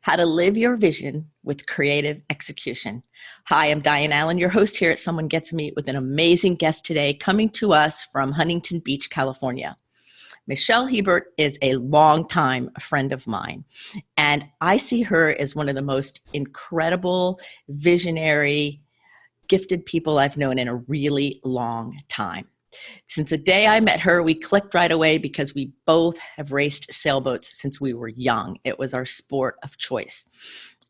how to live your vision with creative execution. Hi, I'm Dianne A, your host here at Someone Gets Me, with an amazing guest today coming to us from Huntington Beach, California. Michele Hiebert is a longtime friend of mine, and I see her as one of the most incredible, visionary, gifted people I've known in a really long time. Since the day I met her, we clicked right away because we both have raced sailboats since we were young. It was our sport of choice.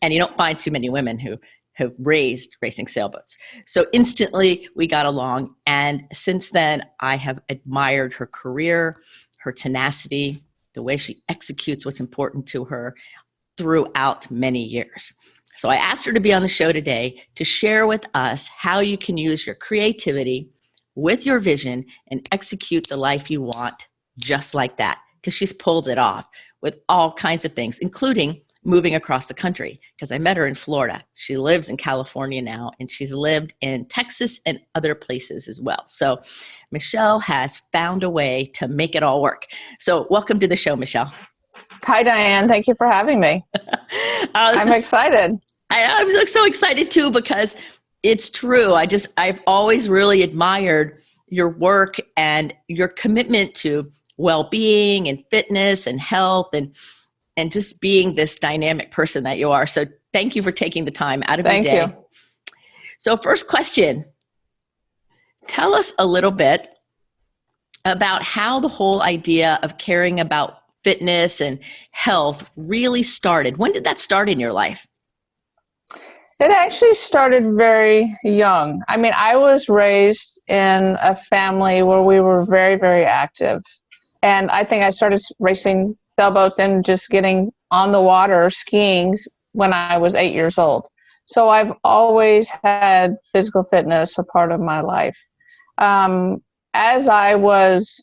And you don't find too many women who have raised racing sailboats. So instantly we got along. And since then, I have admired her career, her tenacity, the way she executes what's important to her throughout many years. So I asked her to be on the show today to share with us how you can use your creativity with your vision and execute the life you want just like that, because she's pulled it off with all kinds of things, including moving across the country, because I met her in Florida. She lives in California now, and she's lived in Texas and other places as well. So Michele has found a way to make it all work. So welcome to the show, Michele. Hi, Dianne. Thank you for having me. I'm excited. I'm so excited too, because it's true. I've always really admired your work and your commitment to well-being and fitness and health and just being this dynamic person that you are. So thank you for taking the time out of your day. Thank you. So first question, tell us a little bit about how the whole idea of caring about fitness and health really started. When did that start in your life? It actually started very young. I mean, I was raised in a family where we were very, very active. And I think I started racing sailboats and just getting on the water skiing when I was 8 years old. So I've always had physical fitness a part of my life. As I was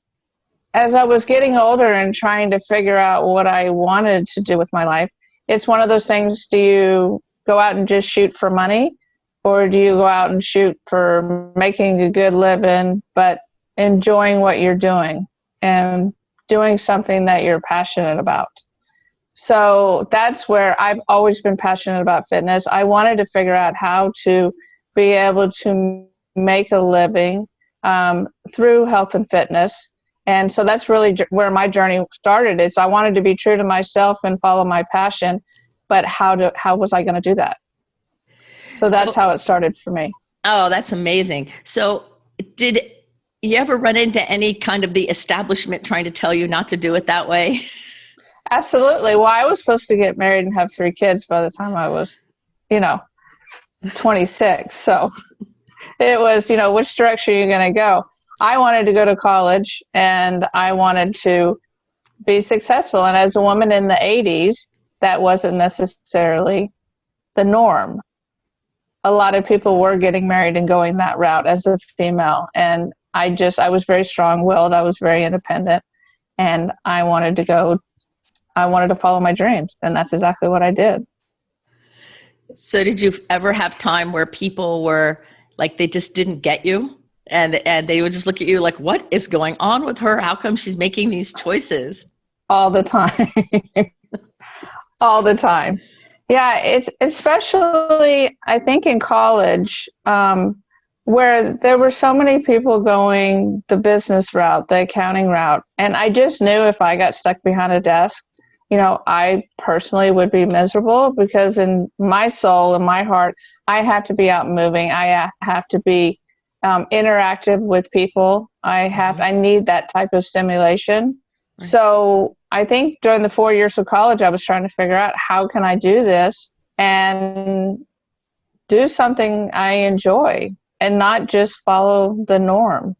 getting older and trying to figure out what I wanted to do with my life, it's one of those things, do you go out and just shoot for money, or do you go out and shoot for making a good living, but enjoying what you're doing and doing something that you're passionate about? So that's where I've always been passionate about fitness. I wanted to figure out how to be able to make a living through health and fitness. And so that's really where my journey started. Is I wanted to be true to myself and follow my passion, but how was I going to do that? So that's how it started for me. Oh, that's amazing. So did you ever run into any kind of the establishment trying to tell you not to do it that way? Absolutely. Well, I was supposed to get married and have 3 kids by the time I was, 26. So it was, which direction are you going to go? I wanted to go to college and I wanted to be successful. And as a woman in the 80s, that wasn't necessarily the norm. A lot of people were getting married and going that route as a female. And I was very strong-willed. I was very independent. And I wanted to follow my dreams. And that's exactly what I did. So did you ever have time where people were like, they just didn't get you? And they would just look at you like, what is going on with her? How come she's making these choices? All the time. All the time. Yeah, it's especially, I think, in college, where there were so many people going the business route, the accounting route. And I just knew if I got stuck behind a desk, I personally would be miserable, because in my soul, in my heart, I have to be out moving. I have to be interactive with people. I need that type of stimulation. Right. So I think during the 4 years of college, I was trying to figure out, how can I do this and do something I enjoy and not just follow the norm.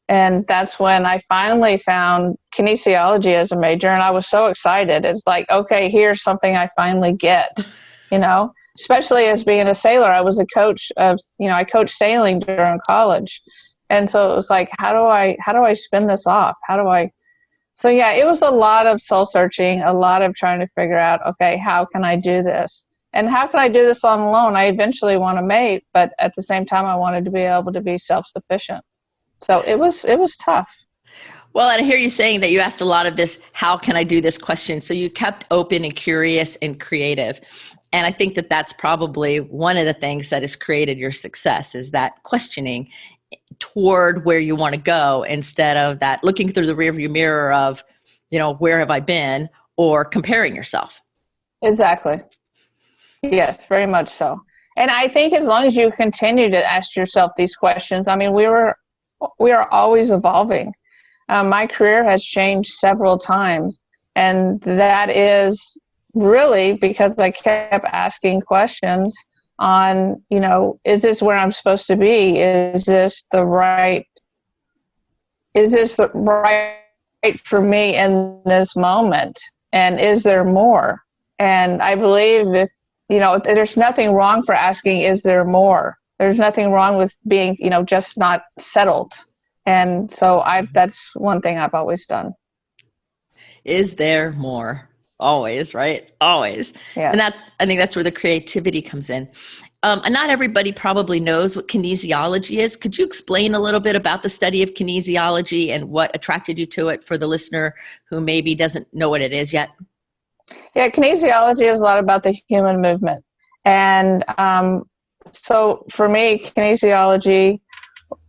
And that's when I finally found kinesiology as a major, and I was so excited. It's like, okay, here's something I finally get, especially as being a sailor. I was a coach of, I coached sailing during college. And so it was like, how do I spin this off? So yeah, it was a lot of soul searching, a lot of trying to figure out, okay, how can I do this? And how can I do this on alone? I eventually want a mate, but at the same time, I wanted to be able to be self-sufficient. So it was tough. Well, and I hear you saying that you asked a lot of this, how can I do this question? So you kept open and curious and creative. And I think that that's probably one of the things that has created your success is that questioning toward where you want to go instead of that looking through the rearview mirror of, where have I been, or comparing yourself. Exactly. Yes, very much so. And I think as long as you continue to ask yourself these questions, I mean, we are always evolving. My career has changed several times, and that is really because I kept asking questions on, is this where I'm supposed to be? Is this the right for me in this moment? And is there more? And I believe there's nothing wrong for asking, is there more? There's nothing wrong with being, just not settled. And so that's one thing I've always done. Is there more? Always, right? Always. Yes. And I think that's where the creativity comes in. And not everybody probably knows what kinesiology is. Could you explain a little bit about the study of kinesiology and what attracted you to it for the listener who maybe doesn't know what it is yet? Yeah, kinesiology is a lot about the human movement. And so for me, kinesiology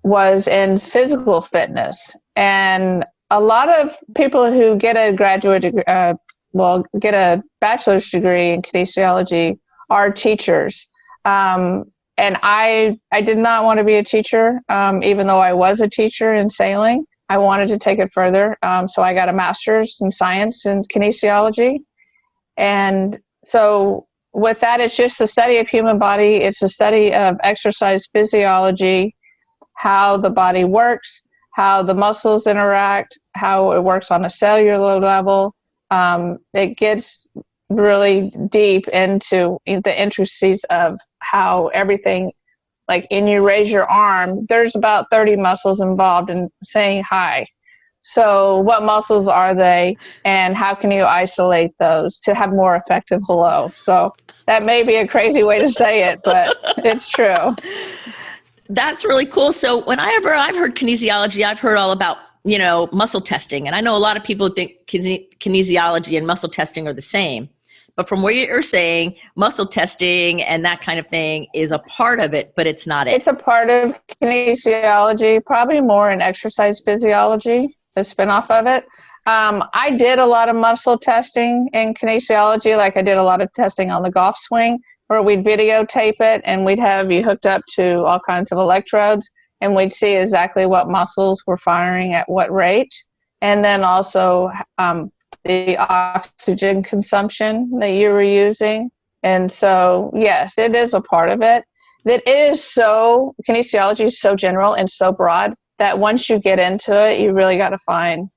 was in physical fitness. And a lot of people who get a get a bachelor's degree in kinesiology are teachers. And I did not want to be a teacher, even though I was a teacher in sailing. I wanted to take it further. So I got a master's in science and kinesiology. And so with that, it's just the study of human body. It's the study of exercise physiology, how the body works, how the muscles interact, how it works on a cellular level. It gets really deep into the intricacies of how everything, like in you raise your arm, there's about 30 muscles involved in saying hi. So what muscles are they, and how can you isolate those to have more effective blow? So that may be a crazy way to say it, but it's true. That's really cool. So I've heard kinesiology, I've heard all about, muscle testing. And I know a lot of people think kinesiology and muscle testing are the same. But from what you're saying, muscle testing and that kind of thing is a part of it, but it's not it. It's a part of kinesiology, probably more in exercise physiology, a spinoff of it. I did a lot of muscle testing in kinesiology, like I did a lot of testing on the golf swing, where we'd videotape it and we'd have you hooked up to all kinds of electrodes, and we'd see exactly what muscles were firing at what rate. And then also the oxygen consumption that you were using. And so, yes, it is a part of it. Kinesiology is so general and so broad that once you get into it, you really got to find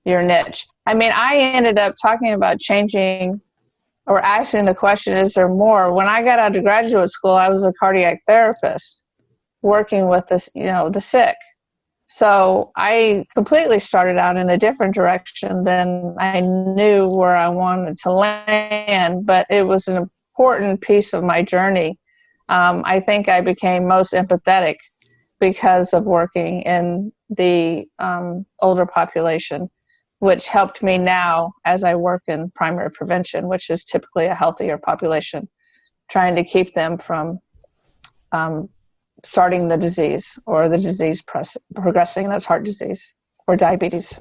your niche. I mean, I ended up talking about changing or asking the question, is there more? When I got out of graduate school, I was a cardiac therapist working with the sick. So I completely started out in a different direction than I knew where I wanted to land, but it was an important piece of my journey. I think I became most empathetic because of working in the older population, which helped me now as I work in primary prevention, which is typically a healthier population, trying to keep them from starting the disease or the disease progressing, that's heart disease or diabetes.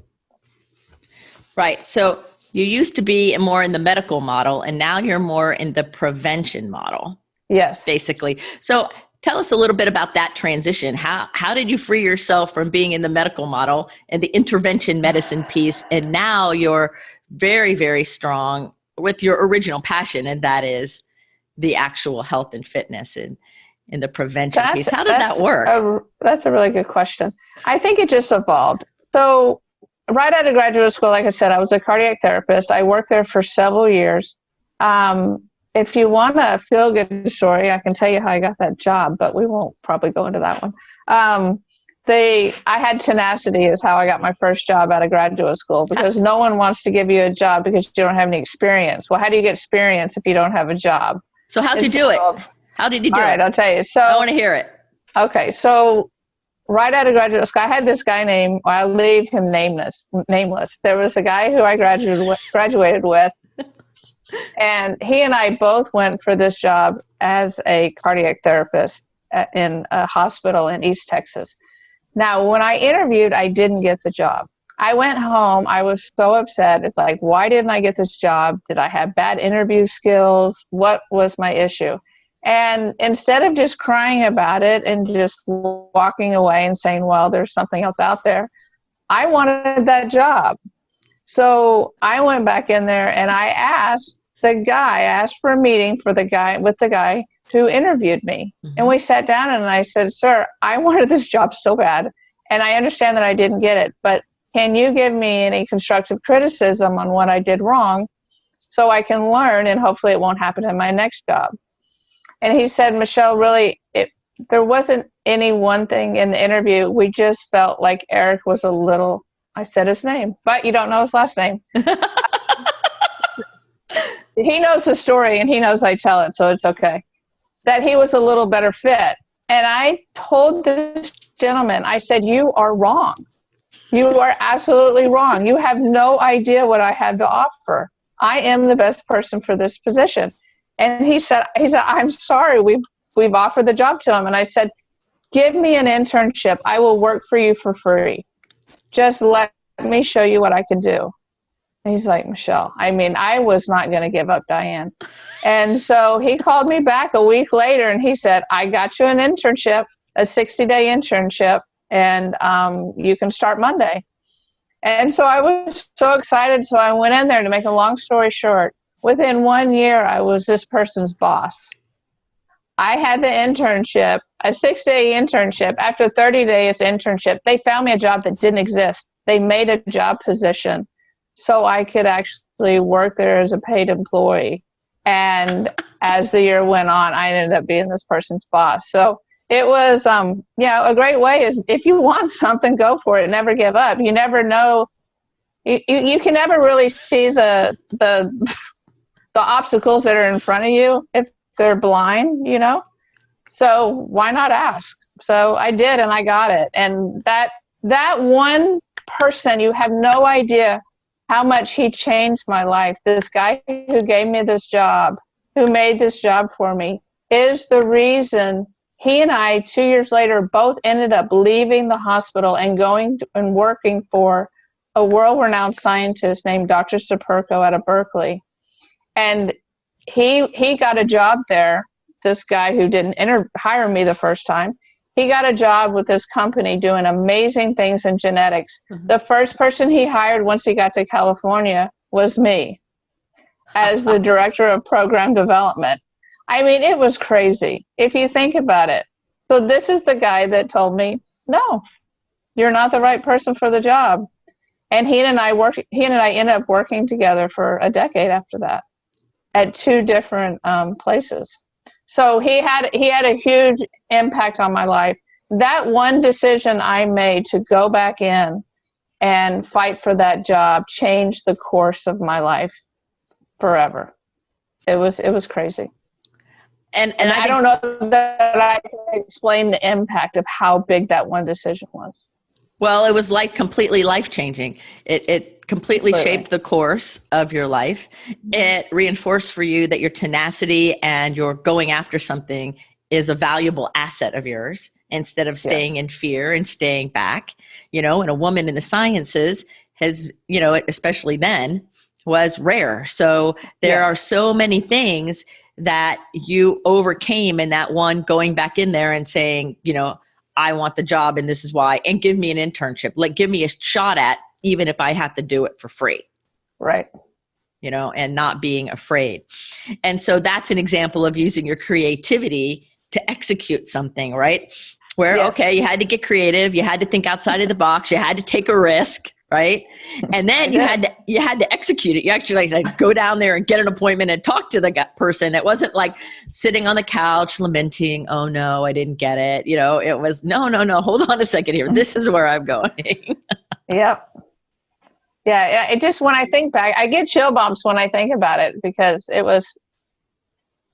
Right. So you used to be more in the medical model, and now you're more in the prevention model. Yes. Basically. So tell us a little bit about that transition. How did you free yourself from being in the medical model and the intervention medicine piece? And now you're very, very strong with your original passion, and that is the actual health and fitness and in the prevention piece. How did that work? That's a really good question. I think it just evolved. So right out of graduate school, like I said, I was a cardiac therapist. I worked there for several years. If you want a feel-good story, I can tell you how I got that job, but we won't probably go into that one. I had tenacity is how I got my first job out of graduate school, because no one wants to give you a job because you don't have any experience. Well, how do you get experience if you don't have a job? So how'd you do it? How did you do it? All right, I'll tell you. So I want to hear it. Okay, so right out of graduate school, I had this guy named, well, I'll leave him nameless. There was a guy who I graduated with, and he and I both went for this job as a cardiac therapist in a hospital in East Texas. Now, when I interviewed, I didn't get the job. I went home. I was so upset. It's like, why didn't I get this job? Did I have bad interview skills? What was my issue? And instead of just crying about it and just walking away and saying, well, there's something else out there, I wanted that job. So I went back in there and I asked for a meeting with the guy who interviewed me. Mm-hmm. And we sat down and I said, sir, I wanted this job so bad. And I understand that I didn't get it, but can you give me any constructive criticism on what I did wrong so I can learn and hopefully it won't happen in my next job? And he said, Michele, really, there wasn't any one thing in the interview. We just felt like Eric was a little, I said his name, but you don't know his last name. He knows the story and he knows I tell it, so it's okay. That he was a little better fit. And I told this gentleman, I said, you are wrong. You are absolutely wrong. You have no idea what I had to offer. I am the best person for this position. And he said, I'm sorry, we've offered the job to him. And I said, give me an internship. I will work for you for free. Just let me show you what I can do. And he's like, Michele, I was not going to give up Dianne. And so he called me back a week later and he said, I got you an internship, a 60-day internship, and you can start Monday. And so I was so excited. So I went in there. To make a long story short, within 1 year, I was this person's boss. I had the internship, a 6-day internship. After 30 days internship, they found me a job that didn't exist. They made a job position so I could actually work there as a paid employee. And as the year went on, I ended up being this person's boss. So it was, a great way is if you want something, go for it. Never give up. You never know. You can never really see the obstacles that are in front of you if they're blind, so why not ask? So I did, and I got it. And that one person, you have no idea how much he changed my life. This guy who gave me this job, who made this job for me, is the reason he and I 2 years later both ended up leaving the hospital and going and working for a world-renowned scientist named Dr. Saperko out of Berkeley. And he got a job there, this guy who didn't hire me the first time. He got a job with this company doing amazing things in genetics. Mm-hmm. The first person he hired once he got to California was me as the director of program development. It was crazy if you think about it. So this is the guy that told me, no, you're not the right person for the job. And he and I ended up working together for a decade after that at 2 different places. So he had a huge impact on my life. That one decision I made to go back in and fight for that job changed the course of my life forever. It was crazy. And I don't know that I can explain the impact of how big that one decision was. Well, it was like completely life-changing. It completely shaped the course of your life. It reinforced for you that your tenacity and your going after something is a valuable asset of yours instead of staying in fear and staying back. And a woman in the sciences has, especially then, was rare. So there are so many things that you overcame in that one, going back in there and saying, I want the job and this is why, and give me an internship, like give me a shot at, even if I have to do it for free. Right. And not being afraid. And so that's an example of using your creativity to execute something, right? Where, okay, you had to get creative. You had to think outside of the box. You had to take a risk, right? And then you had to execute it. You actually like go down there and get an appointment and talk to the person. It wasn't like sitting on the couch lamenting, oh no, I didn't get it. It was no, hold on a second here. This is where I'm going. Yep. Yeah. It just, when I think back, I get chill bumps when I think about it, because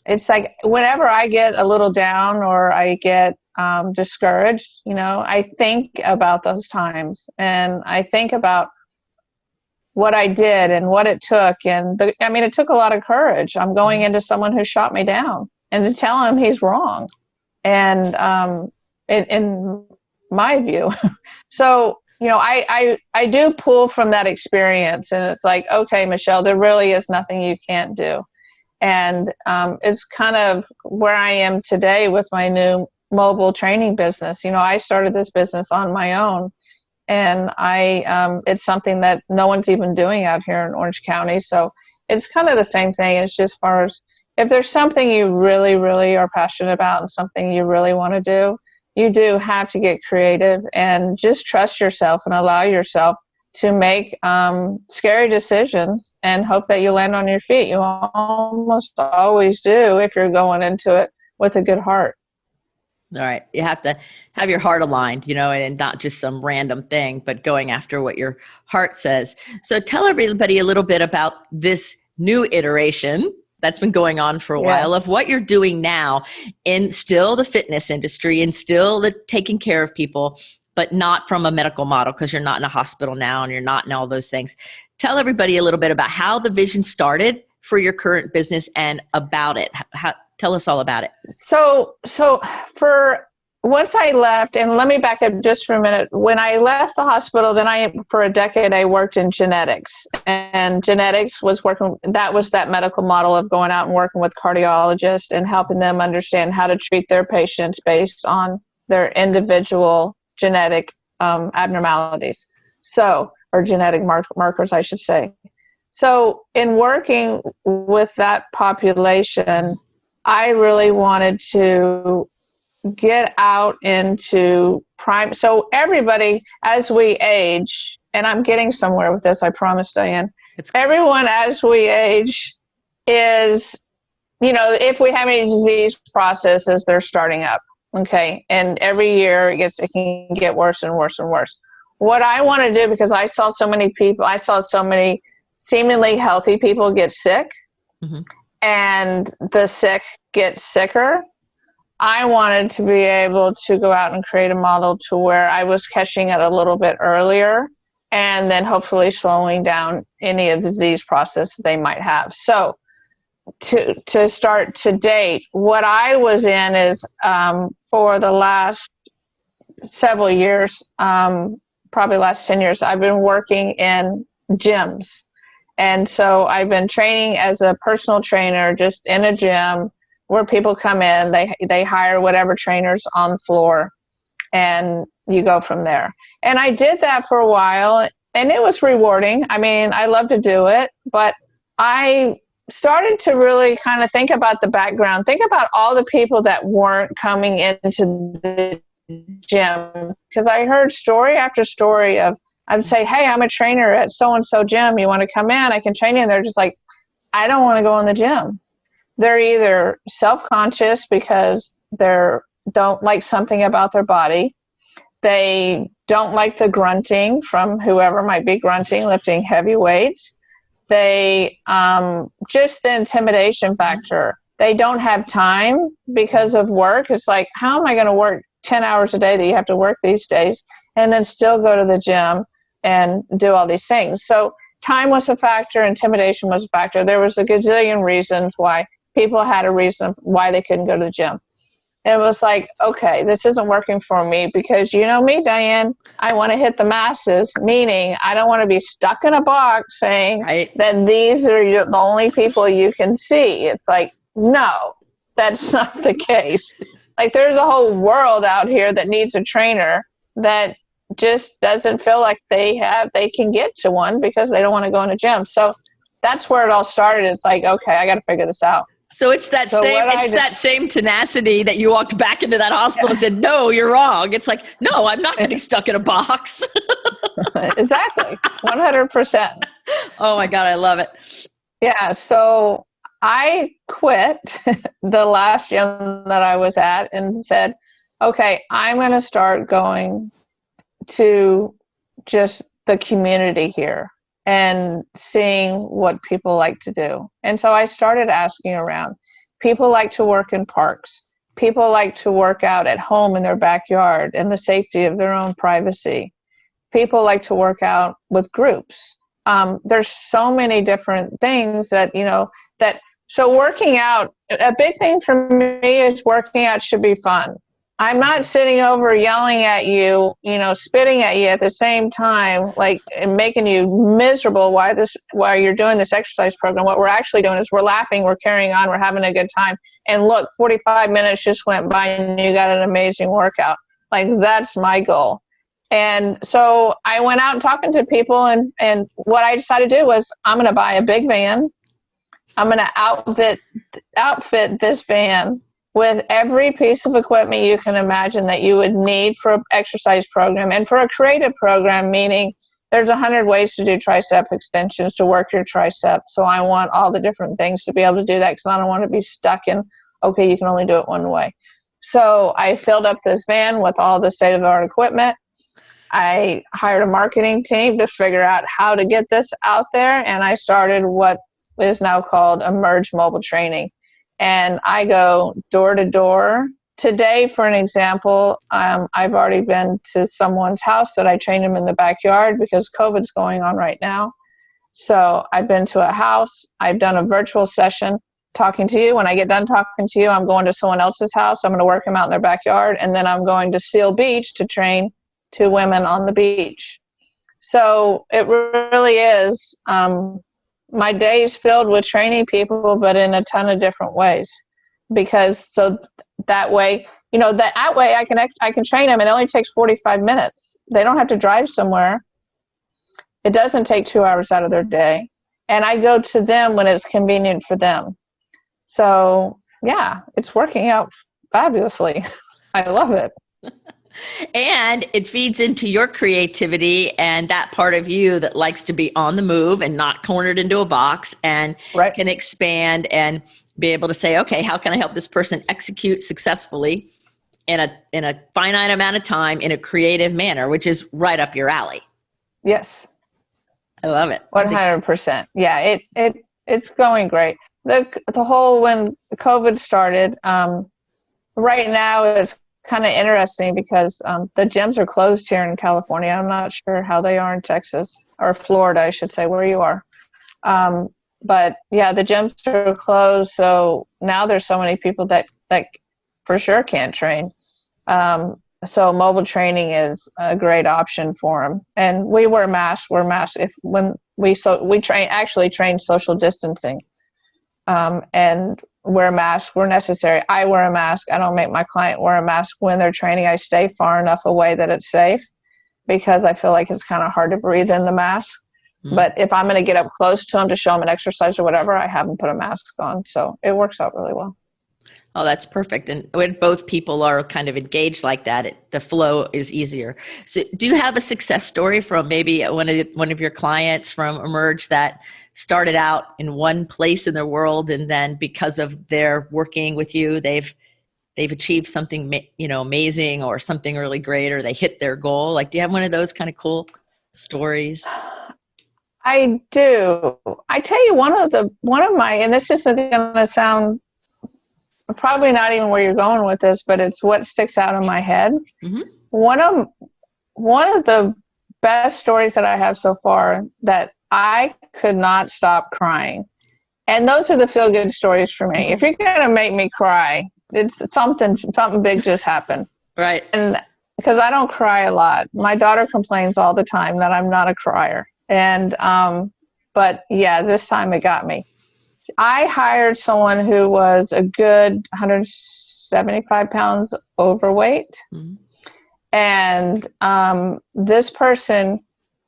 it's like whenever I get a little down or I get discouraged, I think about those times, and I think about what I did and what it took. And it took a lot of courage. I'm going into someone who shot me down and to tell him he's wrong. And in my view, so, I do pull from that experience, and it's like, okay, Michele, there really is nothing you can't do. And it's kind of where I am today with my new mobile training business. I started this business on my own, and it's something that no one's even doing out here in Orange County. So it's kind of the same thing. It's just as far as if there's something you really, really are passionate about and something you really want to do, you do have to get creative and just trust yourself and allow yourself to make scary decisions and hope that you land on your feet. You almost always do if you're going into it with a good heart. All right. You have to have your heart aligned, and not just some random thing, but going after what your heart says. So tell everybody a little bit about this new iteration that's been going on for a while of what you're doing now in still the fitness industry and still the taking care of people, but not from a medical model, because you're not in a hospital now and you're not in all those things. Tell everybody a little bit about how the vision started for your current business and about it. Tell us all about it. So for once I left, and let me back up just for a minute. When I left the hospital, then for a decade, I worked in genetics, and genetics was that medical model of going out and working with cardiologists and helping them understand how to treat their patients based on their individual genetic abnormalities. Or genetic markers, I should say. So in working with that population, I really wanted to get out into so everybody, as we age, and I'm getting somewhere with this, I promise, Diane, everyone as we age is, if we have any disease processes, they're starting up, okay? And every year it can get worse and worse and worse. What I want to do, because I saw so many seemingly healthy people get sick, and the sick get sicker. I wanted to be able to go out and create a model to where I was catching it a little bit earlier and then hopefully slowing down any of the disease process they might have. So to start to date, what I was in is for the last several years, probably last 10 years, I've been working in gyms. And so I've been training as a personal trainer just in a gym where people come in, they hire whatever trainers on the floor, and you go from there. And I did that for a while, and it was rewarding. I love to do it, but I started to really kind of think about the background, think about all the people that weren't coming into the gym, because I heard story after story of, I'd say, hey, I'm a trainer at so-and-so gym. You want to come in? I can train you. And they're just like, I don't want to go in the gym. They're either self-conscious because they don't like something about their body. They don't like the grunting from whoever might be grunting, lifting heavy weights. They just the intimidation factor. They don't have time because of work. It's like, how am I going to work 10 hours a day that you have to work these days and then still go to the gym and do all these things? So time was a factor. Intimidation was a factor. There was a gazillion reasons why people had a reason why they couldn't go to the gym. And it was like, okay, this isn't working for me because you know me, Diane, I want to hit the masses, meaning I don't want to be stuck in a box saying that these are the only people you can see. It's like, no, that's not the case. Like there's a whole world out here that needs a trainer that just doesn't feel like they can get to one because they don't want to go in a gym. So that's where it all started. It's like, okay, I got to figure this out. So it's that same tenacity that you walked back into that hospital and said, no, you're wrong. It's like, no, I'm not getting stuck in a box. Exactly. 100%. Oh my God. I love it. Yeah. So I quit the last gym that I was at and said, okay, I'm going to start going to just the community here and seeing what people like to do. And so I started asking around. People like to work in parks. People like to work out at home in their backyard in the safety of their own privacy. People like to work out with groups. There's so many different things that, so working out, a big thing for me is working out should be fun. I'm not sitting over yelling at you, spitting at you at the same time, like, and making you miserable while you're doing this exercise program. What we're actually doing is we're laughing, we're carrying on, we're having a good time. And look, 45 minutes just went by and you got an amazing workout. Like, that's my goal. And so I went out talking to people, and what I decided to do was I'm going to buy a big van. I'm going to outfit this van with every piece of equipment you can imagine that you would need for an exercise program and for a creative program, meaning there's 100 ways to do tricep extensions to work your tricep. So I want all the different things to be able to do that, because I don't want to be stuck in, okay, you can only do it one way. So I filled up this van with all the state-of-the-art equipment. I hired a marketing team to figure out how to get this out there, and I started what is now called Emerge Mobile Training. And I go door to door. Today, for an example, I've already been to someone's house that I trained them in the backyard because COVID's going on right now. So I've been to a house. I've done a virtual session talking to you. When I get done talking to you, I'm going to someone else's house. I'm going to work them out in their backyard. And then I'm going to Seal Beach to train 2 women on the beach. So it really is, my day is filled with training people, but in a ton of different ways, because so that way, I can train them. It only takes 45 minutes. They don't have to drive somewhere. It doesn't take 2 hours out of their day. And I go to them when it's convenient for them. So yeah, it's working out fabulously. I love it. And it feeds into your creativity and that part of you that likes to be on the move and not cornered into a box, and right. Can expand and be able to say, okay, how can I help this person execute successfully in a finite amount of time in a creative manner, which is right up your alley. Yes. I love it. 100%. Yeah, it's going great. The whole, when COVID started, right now it's kind of interesting because the gyms are closed here in California. I'm not sure how they are in Texas, or Florida, I should say, where you are. But yeah, the gyms are closed. So now there's so many people that for sure can't train. So mobile training is a great option for them. And we wear masks. We train social distancing, and wear masks where necessary. I wear a mask. I don't make my client wear a mask when they're training. I stay far enough away that it's safe, because I feel like it's kind of hard to breathe in the mask. Mm-hmm. But if I'm going to get up close to them to show them an exercise or whatever, I have them put a mask on. So it works out really well. Oh, that's perfect. And when both people are kind of engaged like that, the flow is easier. So do you have a success story from maybe one of your clients from Emerge that started out in one place in their world, and then because of their working with you, they've achieved something, amazing, or something really great, or they hit their goal? Like, do you have one of those kind of cool stories? I do. I tell you, one of my, and this isn't going to sound probably not even where you're going with this, but it's what sticks out in my head. Mm-hmm. One of the best stories that I have so far, that I could not stop crying. And those are the feel-good stories for me. If you're going to make me cry, it's something big just happened. Right. And because I don't cry a lot. My daughter complains all the time that I'm not a crier. And, but yeah, this time it got me. I hired someone who was a good 175 pounds overweight. Mm-hmm. And this person,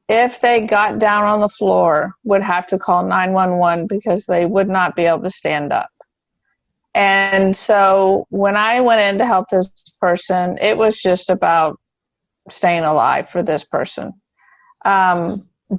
if they got down on the floor, would have to call 911 because they would not be able to stand up. And so when I went in to help this person, it was just about staying alive for this person.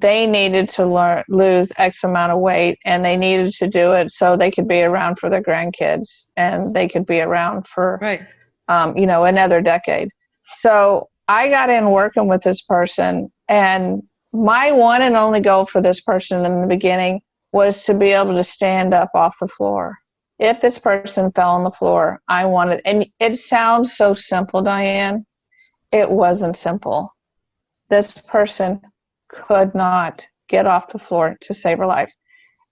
They needed to lose X amount of weight, and they needed to do it so they could be around for their grandkids, and they could be around for, right. Another decade. So I got in working with this person, and my one and only goal for this person in the beginning was to be able to stand up off the floor. if this person fell on the floor, I wanted, and it sounds so simple, Dianne. It wasn't simple. This person could not get off the floor to save her life.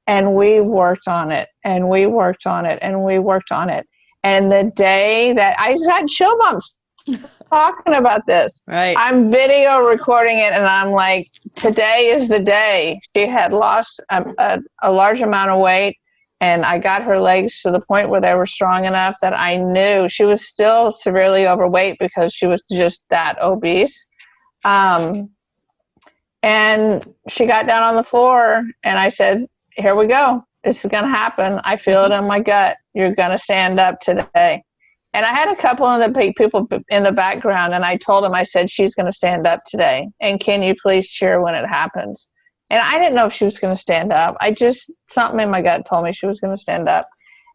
And we worked on it, and we worked on it, and we worked on it. And the day that I had chill bumps talking about this, Right. I'm video recording it, and I'm like, today is the day. She had lost a large amount of weight, and I got her legs to the point where they were strong enough that I knew she was still severely overweight because she was just that obese. And she got down on the floor, and I said, here we go. This is going to happen. I feel it in my gut. You're going to stand up today. And I had a couple of the people in the background, and I told them, I said, she's going to stand up today. And can you please cheer when it happens? And I didn't know if she was going to stand up. Something in my gut told me she was going to stand up.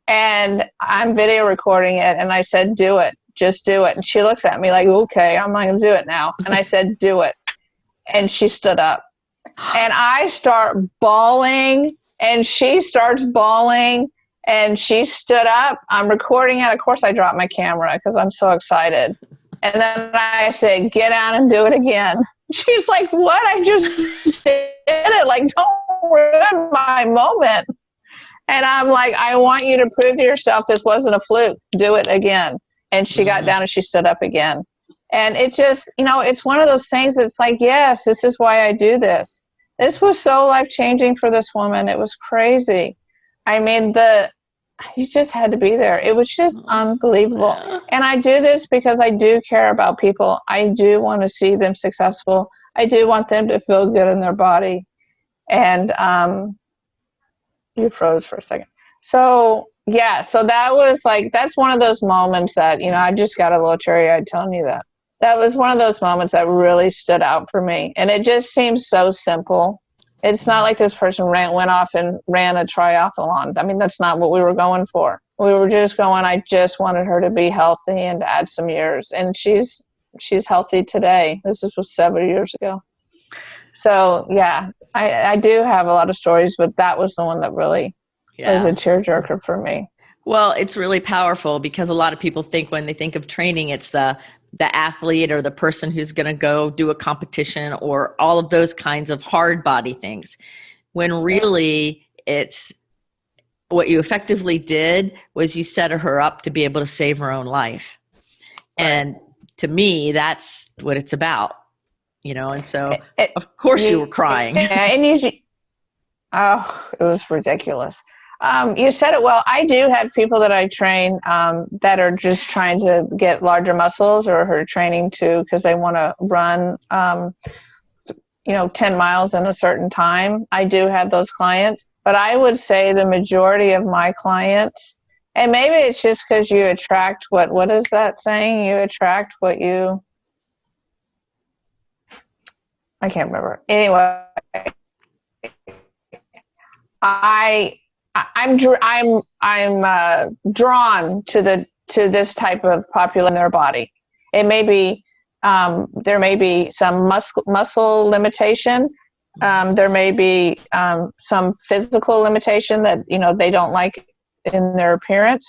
And I'm video recording it, and I said, do it. Just do it. And she looks at me like, okay, I'm not going to do it now. And I said, do it. And she stood up. And I start bawling, and she starts bawling, and she stood up. I'm recording it. Of course, I dropped my camera because I'm so excited. And then I said, get out and do it again. She's like, what? I just did it. Like, don't ruin my moment. And I'm like, I want you to prove to yourself this wasn't a fluke. Do it again. And she got down and she stood up again. And it just, it's one of those things that's like, yes, this is why I do this. This was so life-changing for this woman. It was crazy. I mean, you just had to be there. It was just unbelievable. And I do this because I do care about people. I do want to see them successful. I do want them to feel good in their body. And you froze for a second. So, yeah, so that was that's one of those moments that, I just got a little teary-eyed telling you that. That was one of those moments that really stood out for me. And it just seems so simple. It's not like this person went off and ran a triathlon. I mean, that's not what we were going for. We were just going, I just wanted her to be healthy and to add some years. And she's healthy today. This was 7 years ago. So, yeah, I do have a lot of stories, but that was the one that really was a tearjerker for me. Well, it's really powerful because a lot of people think when they think of training, it's the athlete or the person who's going to go do a competition or all of those kinds of hard body things. When really it's what you effectively did was you set her up to be able to save her own life. Right. And to me, that's what it's about, and so of course you were crying. Yeah, and it was ridiculous. You said it well. I do have people that I train that are just trying to get larger muscles or are training because they want to run, 10 miles in a certain time. I do have those clients, but I would say the majority of my clients, and maybe it's just because you attract what is that saying? You attract what you, I can't remember. Anyway, I'm drawn to this type of population in their body. It may be there may be some muscle limitation. There may be some physical limitation that they don't like in their appearance.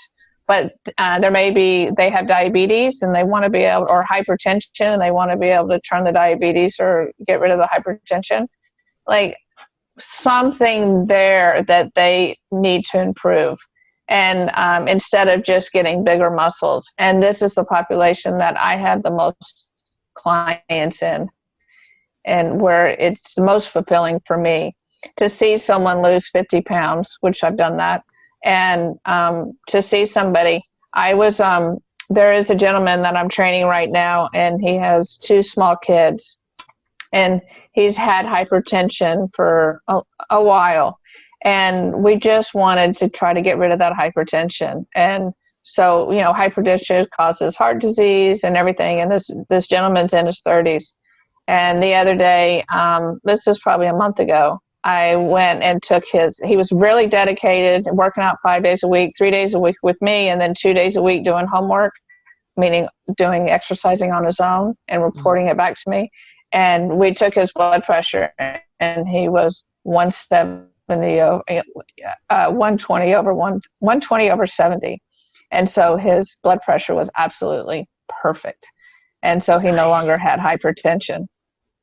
But there may be they have diabetes and they want to be able, or hypertension, and they want to be able to turn the diabetes or get rid of the hypertension. Like, something there that they need to improve, and instead of just getting bigger muscles. And this is the population that I have the most clients in, and where it's the most fulfilling for me to see someone lose 50 pounds, which I've done that, and to see somebody. There is a gentleman that I'm training right now, and he has 2 small kids, and he's had hypertension for a while, and we just wanted to try to get rid of that hypertension. And so, hypertension causes heart disease and everything. And this gentleman's in his 30s. And the other day, this is probably a month ago, I went and took he was really dedicated, working out 5 days a week, 3 days a week with me, and then 2 days a week doing homework, meaning doing exercising on his own and reporting it back to me. And we took his blood pressure, and he was 170. 120 over 70. And so his blood pressure was absolutely perfect. And so he no longer had hypertension.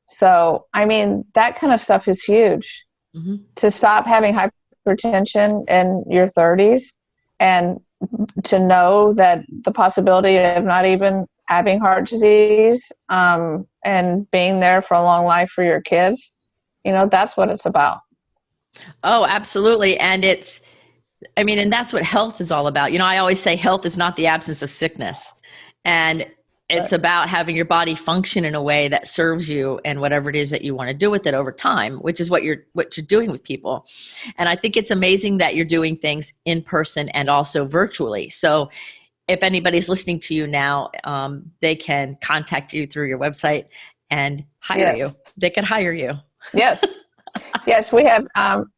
So, I mean, that kind of stuff is huge. Mm-hmm. To stop having hypertension in your 30s and to know that the possibility of not even having heart disease and being there for a long life for your kids, that's what it's about. Oh, absolutely. And and that's what health is all about. I always say health is not the absence of sickness. And it's about having your body function in a way that serves you and whatever it is that you want to do with it over time, which is what you're doing with people. And I think it's amazing that you're doing things in person and also virtually. So if anybody's listening to you now, they can contact you through your website and hire you. They can hire you. Yes. Yes, we have.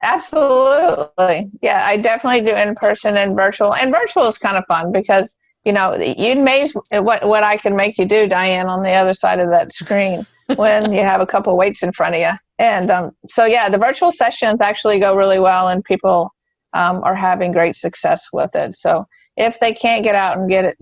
Absolutely. Yeah, I definitely do in person and virtual. And virtual is kind of fun because, you'd amaze what I can make you do, Dianne, on the other side of that screen when you have a couple of weights in front of you. And so, yeah, the virtual sessions actually go really well and people are having great success with it. So if they can't get out and get it,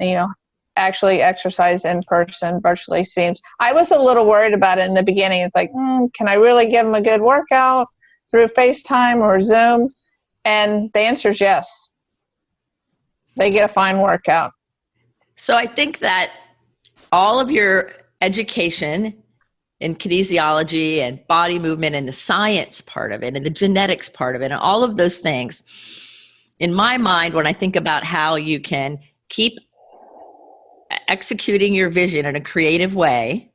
actually exercise in person, virtually seems. I was a little worried about it in the beginning. It's like, can I really give them a good workout through FaceTime or Zoom? And the answer is yes. They get a fine workout. So I think that all of your education in kinesiology and body movement and the science part of it and the genetics part of it and all of those things, in my mind, when I think about how you can keep executing your vision in a creative way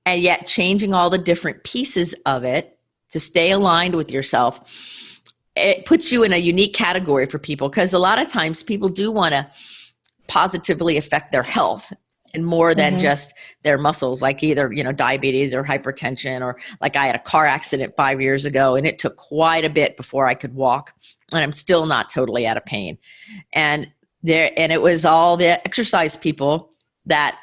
and yet changing all the different pieces of it to stay aligned with yourself, it puts you in a unique category for people, because a lot of times people do want to positively affect their health and more than just their muscles, like either, diabetes or hypertension, or like I had a car accident 5 years ago and it took quite a bit before I could walk, and I'm still not totally out of pain. And it was all the exercise people that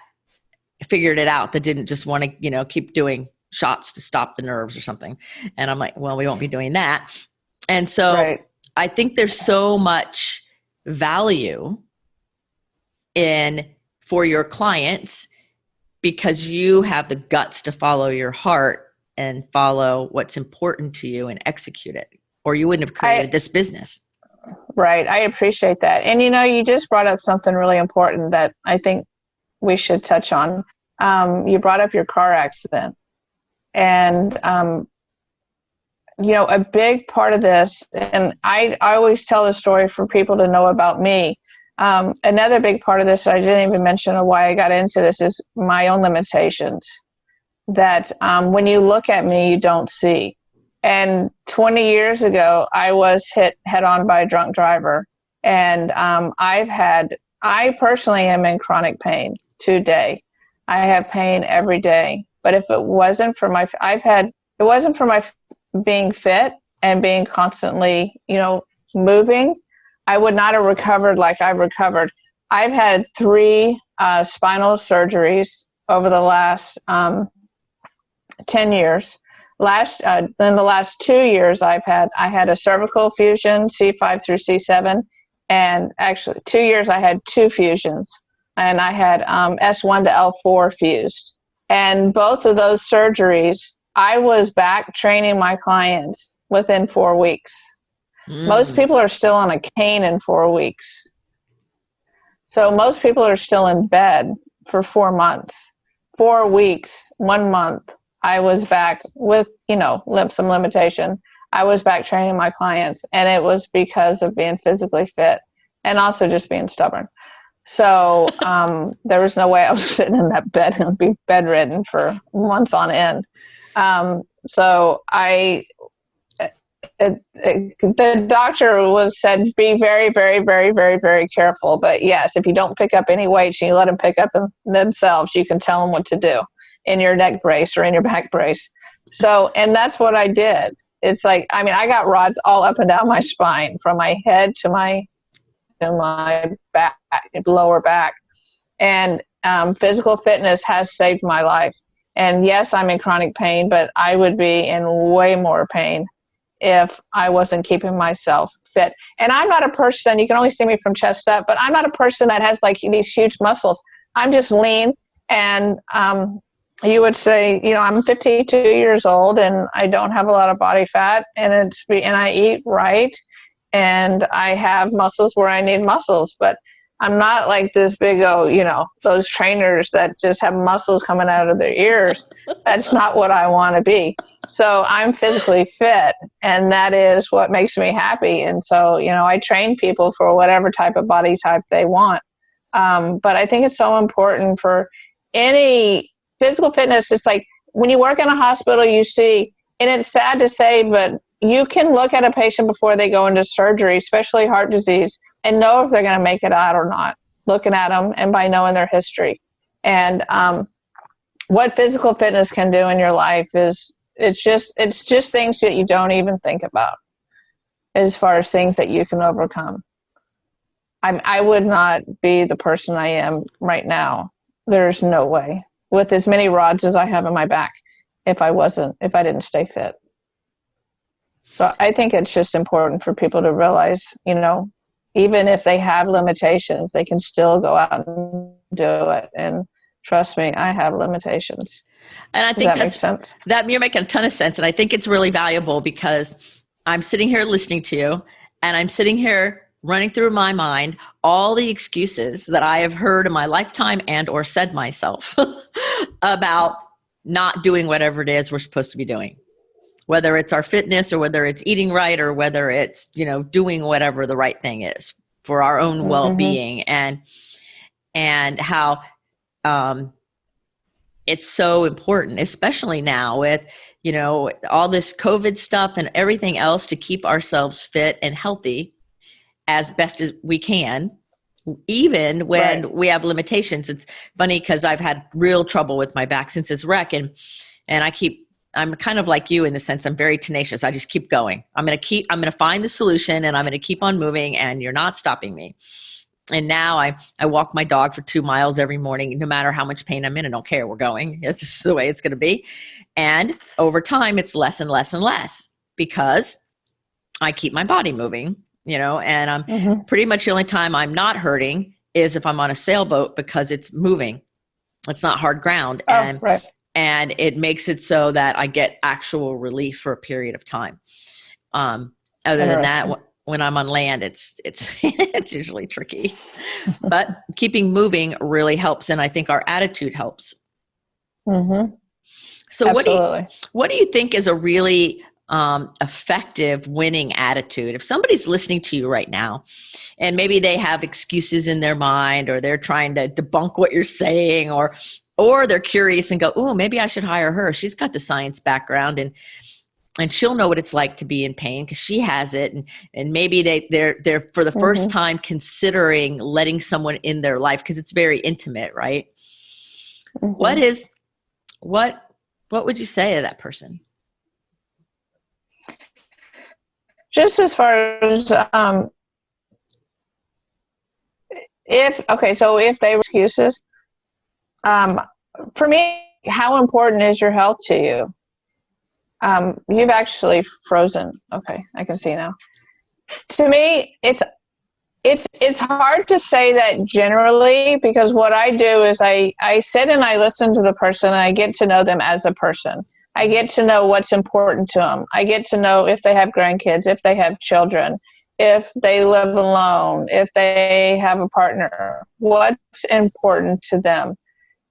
figured it out, that didn't just want to, keep doing shots to stop the nerves or something. And I'm like, well, we won't be doing that. And so I think there's so much value for your clients because you have the guts to follow your heart and follow what's important to you and execute it, or you wouldn't have created this business. Right. I appreciate that. And, you just brought up something really important that I think we should touch on. You brought up your car accident. And, a big part of this, and I always tell the story for people to know about me. Another big part of this that I didn't even mention of why I got into this is my own limitations that when you look at me, you don't see. And 20 years ago, I was hit head on by a drunk driver. And I personally am in chronic pain today. I have pain every day. But if it wasn't for my being fit and being constantly, moving, I would not have recovered like I've recovered. I've had 3 spinal surgeries over the last 10 years. In the last 2 years, I had a cervical fusion, C5 through C7, and actually 2 years I had 2 fusions, and I had S1 to L4 fused. And both of those surgeries, I was back training my clients within 4 weeks. Most people are still on a cane in 4 weeks. So most people are still in bed for 4 months. 4 weeks, 1 month, I was back with, some limitation. I was back training my clients, and it was because of being physically fit and also just being stubborn. So there was no way I was sitting in that bed and be bedridden for months on end. The doctor said, be very, very, very, very, very careful. But yes, if you don't pick up any weights and you let them pick up themselves, you can tell them what to do in your neck brace or in your back brace. So, and that's what I did. It's like, I got rods all up and down my spine from my head to my back, lower back. And physical fitness has saved my life. And yes, I'm in chronic pain, but I would be in way more pain if I wasn't keeping myself fit. And I'm not a person, you can only see me from chest up, but I'm not a person that has like these huge muscles. I'm just lean. And you would say, you know, I'm 52 years old and I don't have a lot of body fat, and I eat right, and I have muscles where I need muscles, but I'm not like this big, you know, those trainers that just have muscles coming out of their ears. That's not what I want to be. So I'm physically fit, and that is what makes me happy. And so, you know, I train people for whatever type of body type they want. But I think it's so important for any physical fitness. It's like when you work in a hospital, you see, and it's sad to say, but you can look at a patient before they go into surgery, especially heart disease, and know if they're going to make it out or not, looking at them and by knowing their history. And what physical fitness can do in your life is it's just things that you don't even think about as far as things that you can overcome. I would not be the person I am right now. There's no way, with as many rods as I have in my back, if I didn't stay fit. So I think it's just important for people to realize, you know, even if they have limitations, they can still go out and do it. And trust me, I have limitations. And I think that makes sense. That you're making a ton of sense. And I think it's really valuable because I'm sitting here listening to you, and I'm sitting here running through my mind all the excuses that I have heard in my lifetime and or said myself about not doing whatever it is we're supposed to be doing. Whether it's our fitness or whether it's eating right or whether it's, you know, doing whatever the right thing is for our own well-being, and how it's so important, especially now with, you know, all this COVID stuff and everything else, to keep ourselves fit and healthy as best as we can, even when we have limitations. It's funny because I've had real trouble with my back since this wreck, and I'm kind of like you in the sense I'm very tenacious. I just keep going. I'm going to find the solution, and I'm going to keep on moving, and you're not stopping me. And now I walk my dog for 2 miles every morning, no matter how much pain I'm in. I don't care. We're going. It's just the way it's going to be. And over time, it's less and less and less because I keep my body moving, you know, and I'm pretty much the only time I'm not hurting is if I'm on a sailboat, because it's moving. It's not hard ground. And it makes it so that I get actual relief for a period of time. Other than that, when I'm on land, it's it's usually tricky. But keeping moving really helps, and I think our attitude helps. So what do you think is a really effective winning attitude? If somebody's listening to you right now, and maybe they have excuses in their mind, or they're trying to debunk what you're saying, or they're curious and go, "Oh, maybe I should hire her. She's got the science background, and she'll know what it's like to be in pain because she has it." And maybe they're for the first time considering letting someone in their life because it's very intimate, right? What would you say to that person? Just as far as if they were excuses. For me, how important is your health to you? You've actually frozen. Okay, I can see now. To me, it's hard to say that generally, because what I do is I sit and I listen to the person, and I get to know them as a person. I get to know what's important to them. I get to know if they have grandkids, if they have children, if they live alone, if they have a partner, what's important to them.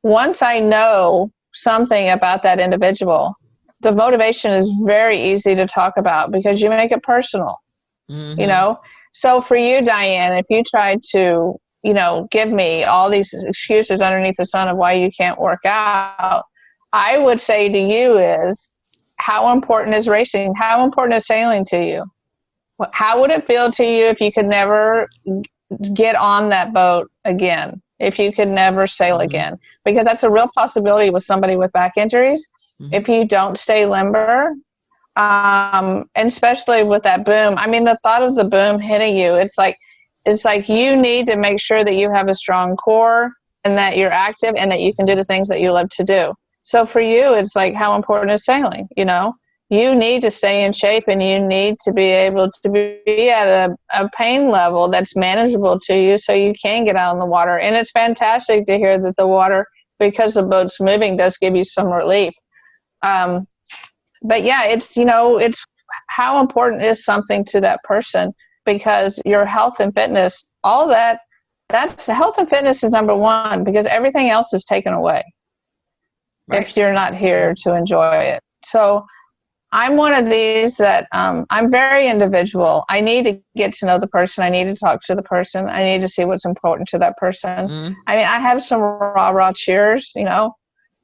Once I know something about that individual, the motivation is very easy to talk about because you make it personal, you know? So for you, Dianne, if you tried to, you know, give me all these excuses underneath the sun of why you can't work out, I would say to you is, how important is racing? How important is sailing to you? How would it feel to you if you could never get on that boat again? If you could never sail again? Because that's a real possibility with somebody with back injuries. If you don't stay limber, and especially with that boom, I mean, the thought of the boom hitting you, it's like you need to make sure that you have a strong core and that you're active and that you can do the things that you love to do. So for you, it's like, how important is sailing, you know? you need to stay in shape, and you need to be able to be at a pain level that's manageable to you so you can get out on the water. And it's fantastic to hear that the water, because the boat's moving, does give you some relief. But yeah, it's, it's how important is something to that person, because your health and fitness, all that's health and fitness is number one, because everything else is taken away if you're not here to enjoy it. So I'm one of these that I'm very individual. I need to get to know the person. I need to talk to the person. I need to see what's important to that person. I mean, I have some rah-rah cheers,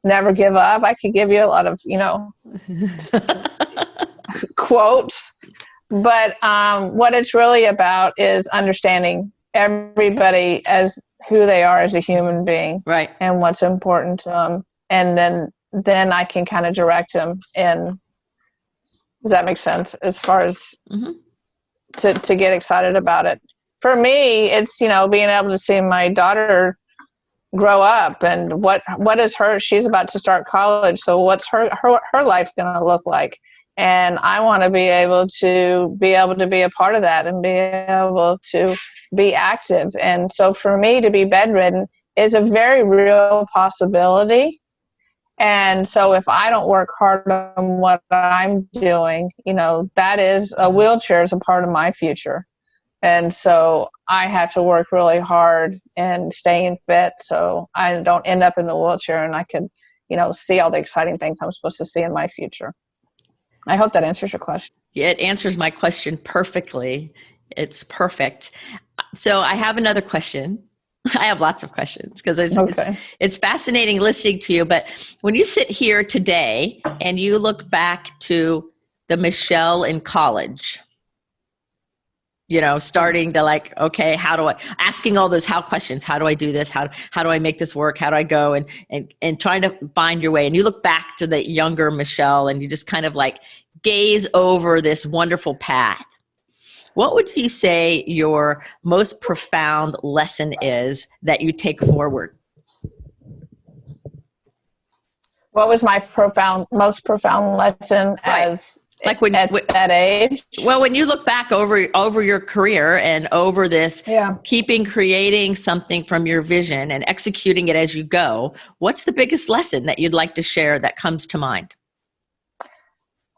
never give up. I could give you a lot of, quotes. But what it's really about is understanding everybody as who they are as a human being, right, and what's important to them. And then I can kind of direct them in. Does that make sense? As far as to get excited about it. For me, it's, being able to see my daughter grow up, and what is she's about to start college. So what's her life going to look like? And I want to be able to be a part of that and be able to be active. And so for me to be bedridden is a very real possibility. And so if I don't work hard on what I'm doing, that is a wheelchair is a part of my future. And so I have to work really hard and staying fit so I don't end up in the wheelchair, and I can, see all the exciting things I'm supposed to see in my future. I hope that answers your question. Yeah, it answers my question perfectly. It's perfect. So I have another question. I have lots of questions because it's fascinating listening to you. But when you sit here today and you look back to the Michele in college, starting to okay, asking all those how questions, how do I do this? How do I make this work? How do I go and trying to find your way? And you look back to the younger Michele and you just kind of gaze over this wonderful path. What would you say your most profound lesson is that you take forward? What was my most profound lesson as at that age? Well, when you look back over your career and over this, creating something from your vision and executing it as you go, what's the biggest lesson that you'd like to share that comes to mind?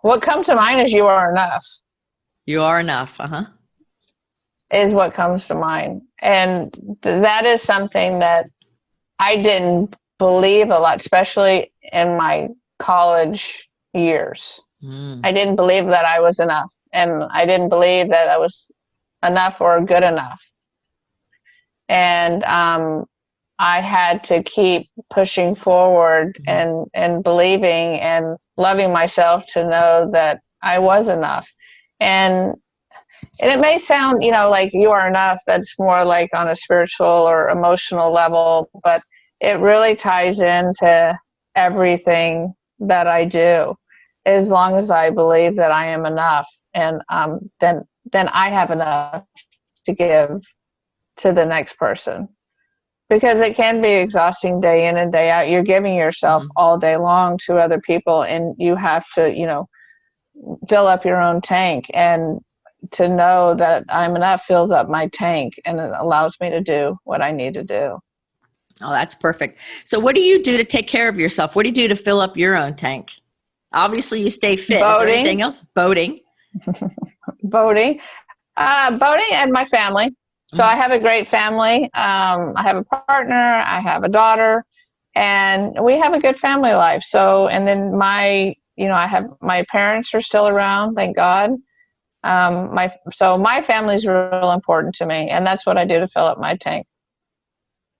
What comes to mind is you are enough. You are enough, is what comes to mind. And that is something that I didn't believe a lot, especially in my college years. I didn't believe that I was enough, and I didn't believe that I was enough or good enough. And I had to keep pushing forward and believing and loving myself to know that I was enough. And it may sound, like you are enough. That's more like on a spiritual or emotional level, but it really ties into everything that I do. As long as I believe that I am enough, and then I have enough to give to the next person. Because it can be exhausting day in and day out. You're giving yourself all day long to other people, and you have to, fill up your own tank. And to know that I'm enough fills up my tank, and it allows me to do what I need to do. Oh, that's perfect. So what do you do to take care of yourself? What do you do to fill up your own tank? Obviously, you stay fit. Boating. Is there anything else? Boating. Boating and my family. So I have a great family. I have a partner. I have a daughter, and we have a good family life. So, and then I have my parents are still around, thank God. My family is real important to me, and that's what I do to fill up my tank.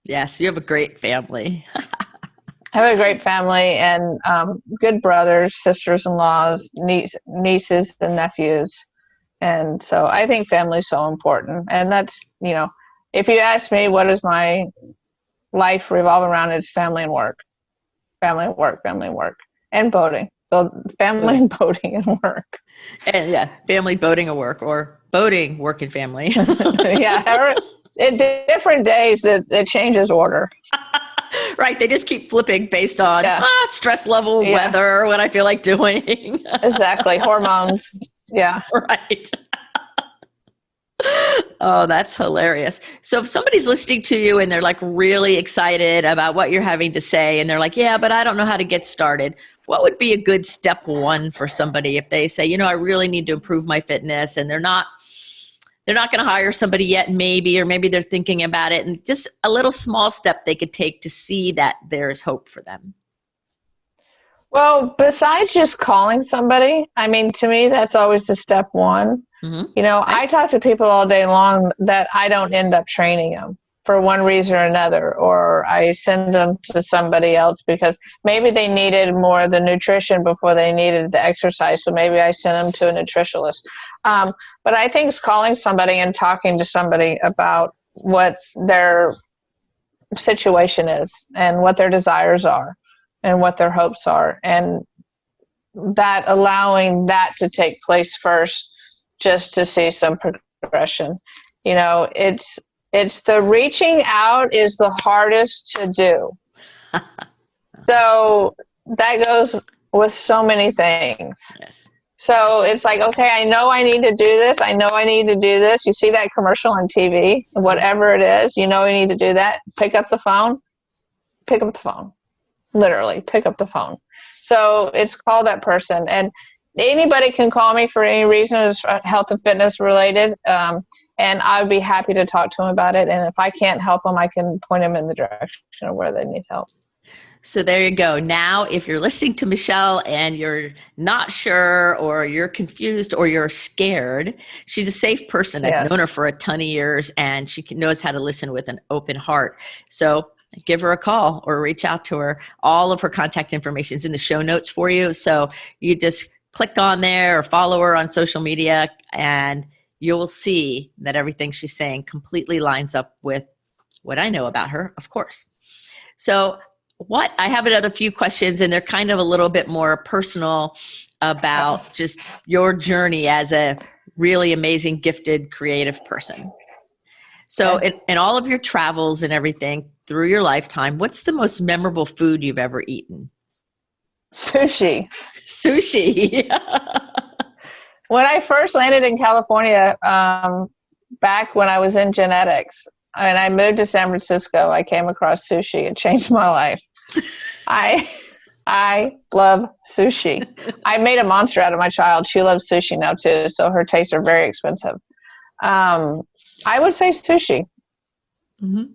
Yes, you have a great family. I have a great family and good brothers, sisters-in-laws, nieces and nephews. And so I think family is so important. And that's, if you ask me what does my life revolve around, it's family and work. Family and work, family and work. And boating. So family and boating and work. And family, boating, and work, or boating, work, and family. Different days it changes order. Right. They just keep flipping based on stress level, weather, what I feel like doing. Exactly. Hormones. Yeah. Right. Oh, that's hilarious. So if somebody's listening to you and they're like really excited about what you're having to say and they're like, yeah, but I don't know how to get started. What would be a good step one for somebody if they say, I really need to improve my fitness, and they're not going to hire somebody yet, maybe, or maybe they're thinking about it, and just a little small step they could take to see that there's hope for them? Well, besides just calling somebody, I mean, to me, that's always the step one. Mm-hmm. I talk to people all day long that I don't end up training them for one reason or another, or I send them to somebody else because maybe they needed more of the nutrition before they needed the exercise. So maybe I send them to a nutritionist. But I think it's calling somebody and talking to somebody about what their situation is and what their desires are and what their hopes are, and that allowing that to take place first, just to see some progression. It's the reaching out is the hardest to do. So that goes with so many things. Yes. So it's like, okay, I know I need to do this. I know I need to do this. You see that commercial on TV, whatever it is, you need to do that. Pick up the phone. Pick up the phone. Literally, pick up the phone. So it's call that person. And anybody can call me for any reason. It's health and fitness related. And I'd be happy to talk to them about it. And if I can't help them, I can point them in the direction of where they need help. So there you go. Now, if you're listening to Michele and you're not sure, or you're confused, or you're scared, she's a safe person. Yes. I've known her for a ton of years, and she knows how to listen with an open heart. So give her a call or reach out to her. All of her contact information is in the show notes for you. So you just click on there or follow her on social media, and you'll see that everything she's saying completely lines up with what I know about her, of course. So I have another few questions, and they're kind of a little bit more personal about just your journey as a really amazing, gifted, creative person. So in all of your travels and everything through your lifetime, what's the most memorable food you've ever eaten? Sushi. Sushi. When I first landed in California, back when I was in genetics, and I moved to San Francisco, I came across sushi. It changed my life. I love sushi. I made a monster out of my child. She loves sushi now too, so her tastes are very expensive. I would say sushi. Mm-hmm.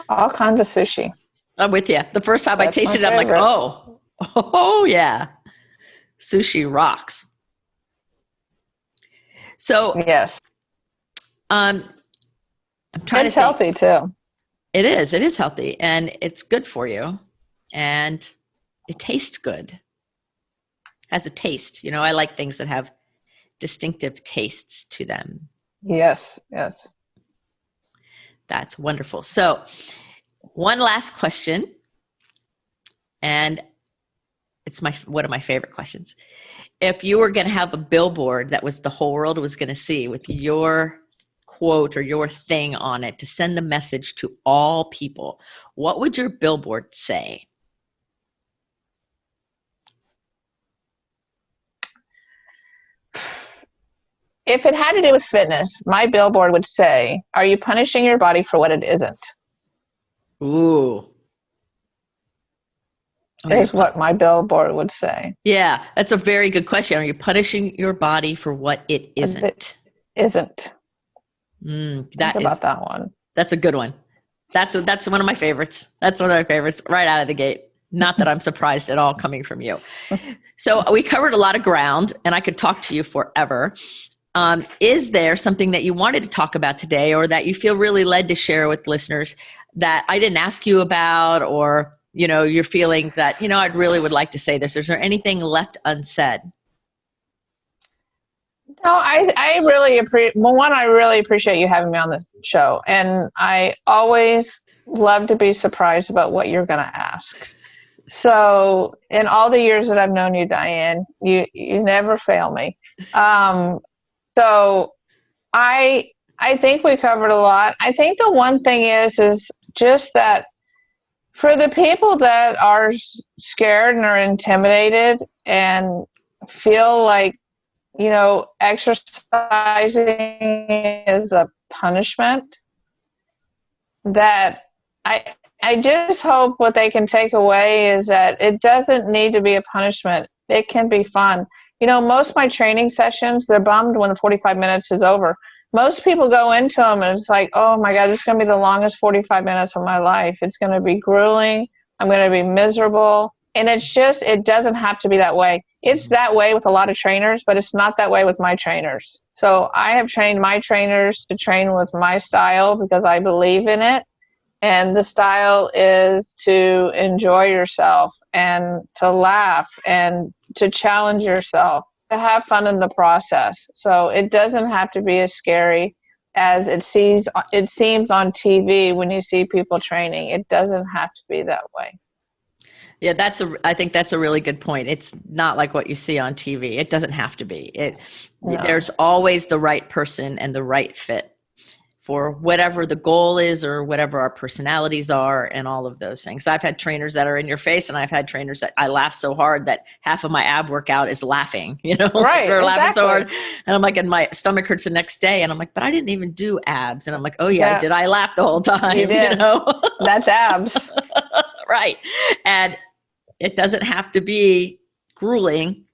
All kinds of sushi. I'm with you. The first time I tasted it, I'm like, oh yeah, sushi rocks. So yes, I'm trying it's healthy too. It is healthy, and it's good for you, and it tastes good. Has a taste. I like things that have distinctive tastes to them. Yes. That's wonderful. So one last question, and it's one of my favorite questions. If you were going to have a billboard that was the whole world was going to see with your quote or your thing on it to send the message to all people, what would your billboard say? If it had to do with fitness, my billboard would say, "Are you punishing your body for what it isn't?" Ooh. Is what my billboard would say. Yeah, that's a very good question. Are you punishing your body for what it isn't? It isn't. Think about that one. That's a good one. That's one of my favorites. That's one of my favorites right out of the gate. Not that I'm surprised at all coming from you. So we covered a lot of ground, and I could talk to you forever. Is there something that you wanted to talk about today, or that you feel really led to share with listeners that I didn't ask you about, or you're feeling that I really would like to say this? Is there anything left unsaid? No, I really appreciate. Well, one, I really appreciate you having me on the show, and I always love to be surprised about what you're going to ask. So, in all the years that I've known you, Dianne, you never fail me. So I think we covered a lot. I think the one thing is just that For the people that are scared and are intimidated and feel like, exercising is a punishment, that I just hope what they can take away is that it doesn't need to be a punishment. It can be fun. Most of my training sessions, they're bummed when the 45 minutes is over. Most people go into them and it's like, oh my God, this is going to be the longest 45 minutes of my life. It's going to be grueling. I'm going to be miserable. And it doesn't have to be that way. It's that way with a lot of trainers, but it's not that way with my trainers. So I have trained my trainers to train with my style because I believe in it. And the style is to enjoy yourself and to laugh and to challenge yourself, to have fun in the process. So it doesn't have to be as scary as it seems on TV when you see people training. It doesn't have to be that way. Yeah, I think that's a really good point. It's not like what you see on TV. It doesn't have to be. No. There's always the right person and the right fit for whatever the goal is or whatever our personalities are and all of those things. I've had trainers that are in your face, and I've had trainers that I laugh so hard that half of my ab workout is laughing, Right, We're exactly. laughing so hard. And I'm like, and my stomach hurts the next day. And I'm like, but I didn't even do abs. And I'm like, oh yeah, Did I laugh the whole time? You did. That's abs. Right. And it doesn't have to be grueling.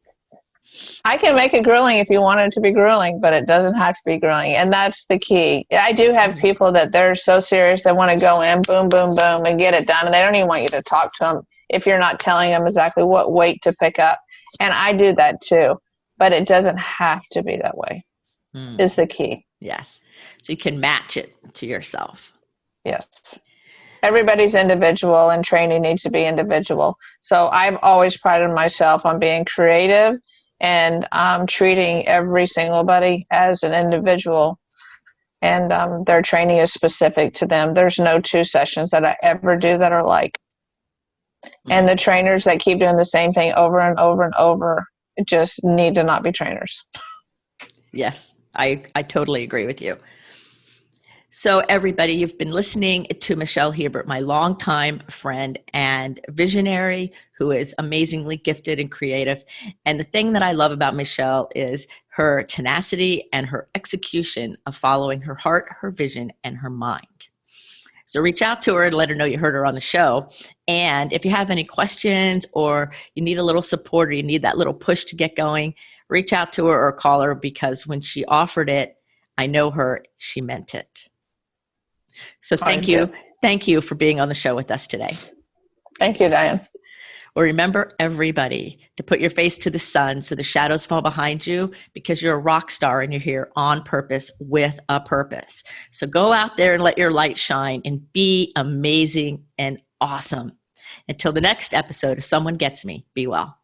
I can make it grueling if you want it to be grueling, but it doesn't have to be grueling. And that's the key. I do have people that they're so serious, they want to go in, boom, boom, boom, and get it done. And they don't even want you to talk to them if you're not telling them exactly what weight to pick up. And I do that too, but it doesn't have to be that way, is the key. Yes. So you can match it to yourself. Yes. Everybody's individual, and training needs to be individual. So I've always prided myself on being creative and treating every single buddy as an individual, and their training is specific to them. There's no 2 sessions that I ever do that are like. And the trainers that keep doing the same thing over and over and over just need to not be trainers. Yes, I totally agree with you. So everybody, you've been listening to Michele Hiebert, my longtime friend and visionary who is amazingly gifted and creative. And the thing that I love about Michele is her tenacity and her execution of following her heart, her vision, and her mind. So reach out to her and let her know you heard her on the show. And if you have any questions or you need a little support or you need that little push to get going, reach out to her or call her, because when she offered it, I know her, she meant it. So thank you. Thank you for being on the show with us today. Thank you, Diane. Well, remember, everybody, to put your face to the sun so the shadows fall behind you, because you're a rock star and you're here on purpose with a purpose. So go out there and let your light shine and be amazing and awesome. Until the next episode of Someone Gets Me, be well.